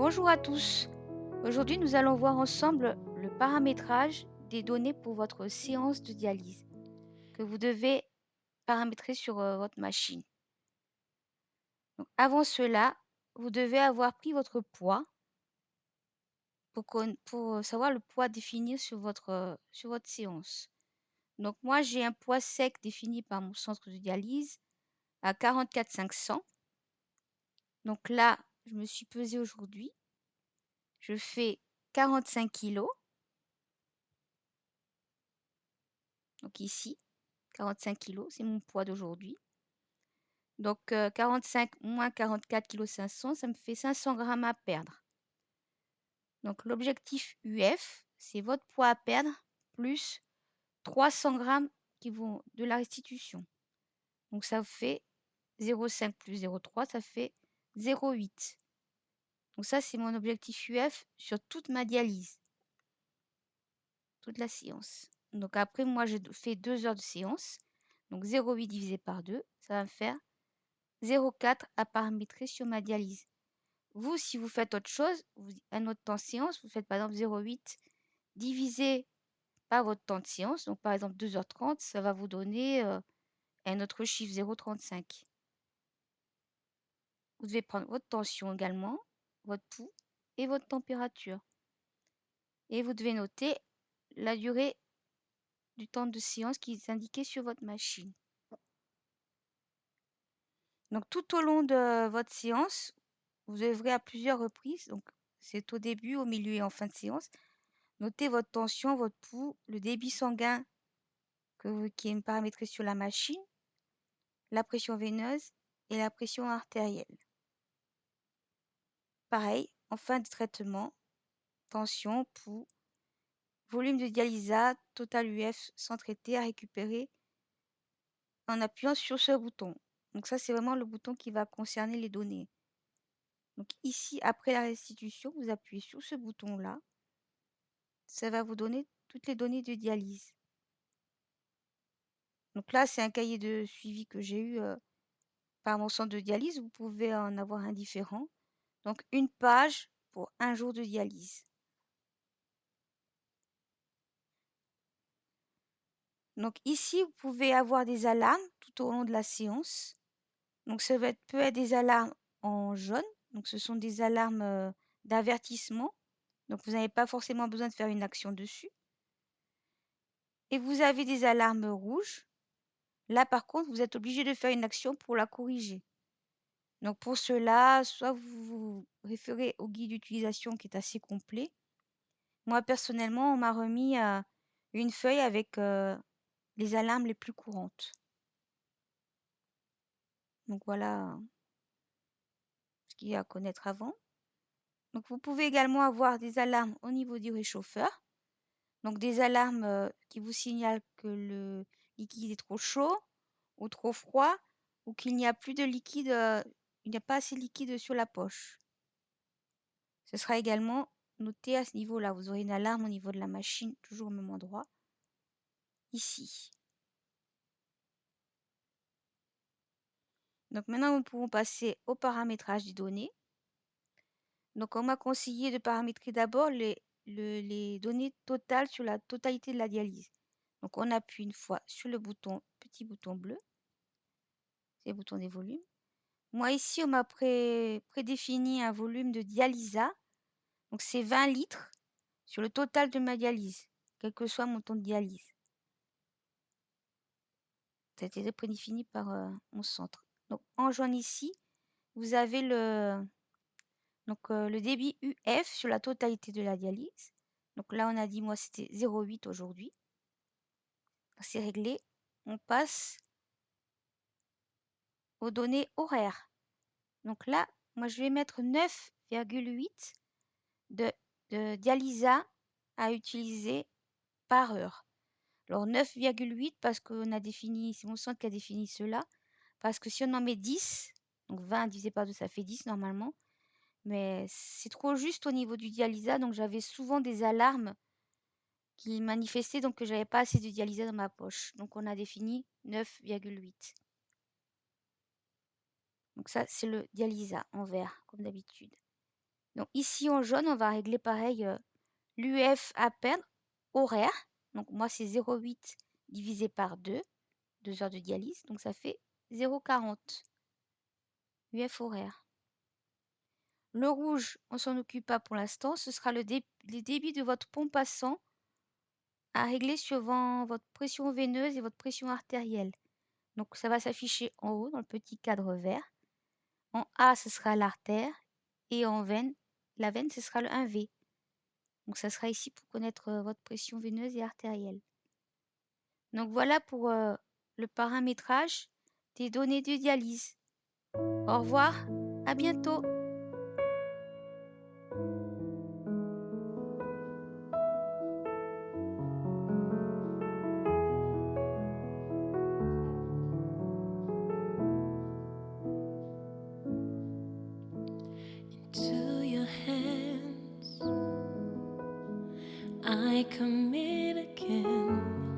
Bonjour à tous. Aujourd'hui, nous allons voir ensemble le paramétrage des données pour votre séance de dialyse que vous devez paramétrer sur votre machine. Donc, avant cela, vous devez avoir pris votre poids pour savoir le poids défini sur votre séance. Donc, moi, j'ai un poids sec défini par mon centre de dialyse à 44 500. Donc là, je me suis pesée aujourd'hui. Je fais 45 kilos. Donc ici, 45 kilos, c'est mon poids d'aujourd'hui. Donc 45 moins 44 500 kg, ça me fait 500 grammes à perdre. Donc l'objectif UF, c'est votre poids à perdre plus 300 grammes qui vont de la restitution. Donc ça fait 0,5 plus 0,3, ça fait 0,8. Donc ça, c'est mon objectif UF sur toute ma dialyse, toute la séance. Donc après, moi, je fais 2 heures de séance. Donc 0,8 divisé par 2, ça va me faire 0,4 à paramétrer sur ma dialyse. Vous, si vous faites autre chose, un autre temps de séance, vous faites par exemple 0,8 divisé par votre temps de séance. Donc par exemple 2h30, ça va vous donner un autre chiffre 0,35. Vous devez prendre votre tension également, votre pouls et votre température. Et vous devez noter la durée du temps de séance qui est indiqué sur votre machine. Donc tout au long de votre séance, vous devrez à plusieurs reprises, donc c'est au début, au milieu et en fin de séance, notez votre tension, votre pouls, le débit sanguin qui est paramétré sur la machine, la pression veineuse et la pression artérielle. Pareil, en fin de traitement, tension, pouls, volume de dialysat, total UF sans traiter à récupérer en appuyant sur ce bouton. Donc ça, c'est vraiment le bouton qui va concerner les données. Donc ici, après la restitution, vous appuyez sur ce bouton-là. Ça va vous donner toutes les données de dialyse. Donc là, c'est un cahier de suivi que j'ai eu par mon centre de dialyse. Vous pouvez en avoir un différent. Donc une page pour un jour de dialyse. Donc ici, vous pouvez avoir des alarmes tout au long de la séance. Donc ça peut être des alarmes en jaune. Donc ce sont des alarmes d'avertissement. Donc vous n'avez pas forcément besoin de faire une action dessus. Et vous avez des alarmes rouges. Là, par contre, vous êtes obligé de faire une action pour la corriger. Donc pour cela, soit vous vous référez au guide d'utilisation qui est assez complet. Moi, personnellement, on m'a remis une feuille avec les alarmes les plus courantes. Donc voilà ce qu'il y a à connaître avant. Donc vous pouvez également avoir des alarmes au niveau du réchauffeur. Donc des alarmes qui vous signalent que le liquide est trop chaud ou trop froid ou qu'il n'y a plus de liquide, il n'y a pas assez de liquide sur la poche. Ce sera également noté à ce niveau-là. Vous aurez une alarme au niveau de la machine, toujours au même endroit, ici. Donc maintenant, nous pouvons passer au paramétrage des données. Donc on m'a conseillé de paramétrer d'abord les données totales sur la totalité de la dialyse. Donc on appuie une fois sur le petit bouton bleu, c'est le bouton des volumes. Moi ici, on m'a prédéfini un volume de dialysat. Donc c'est 20 litres sur le total de ma dialyse, quel que soit mon temps de dialyse. Ça a été prédéfini par mon centre. Donc en jaune ici, vous avez le débit UF sur la totalité de la dialyse. Donc là, on a dit, moi, c'était 0,8 aujourd'hui. C'est réglé. On passe aux données horaires. Donc là, moi, je vais mettre 9,8 de dialysat à utiliser par heure. Alors 9,8 parce qu'on a défini, c'est mon centre qui a défini cela. Parce que si on en met 10, donc 20 divisé par 2, ça fait 10 normalement. Mais c'est trop juste au niveau du dialysat, donc j'avais souvent des alarmes qui manifestaient donc que j'avais pas assez de dialysat dans ma poche. Donc on a défini 9,8. Donc ça, c'est le dialysat en vert, comme d'habitude. Donc ici en jaune, on va régler pareil l'UF à perdre horaire. Donc moi, c'est 0,8 divisé par 2, 2 heures de dialyse. Donc ça fait 0,40 UF horaire. Le rouge, on s'en occupe pas pour l'instant. Ce sera le débit de votre pompe à sang à régler suivant votre pression veineuse et votre pression artérielle. Donc ça va s'afficher en haut dans le petit cadre vert. En A, ce sera l'artère. Et en veine, la veine, ce sera le 1V. Donc ça sera ici pour connaître votre pression veineuse et artérielle. Donc voilà pour le paramétrage des données de dialyse. Au revoir, à bientôt. Into your hands I commit again.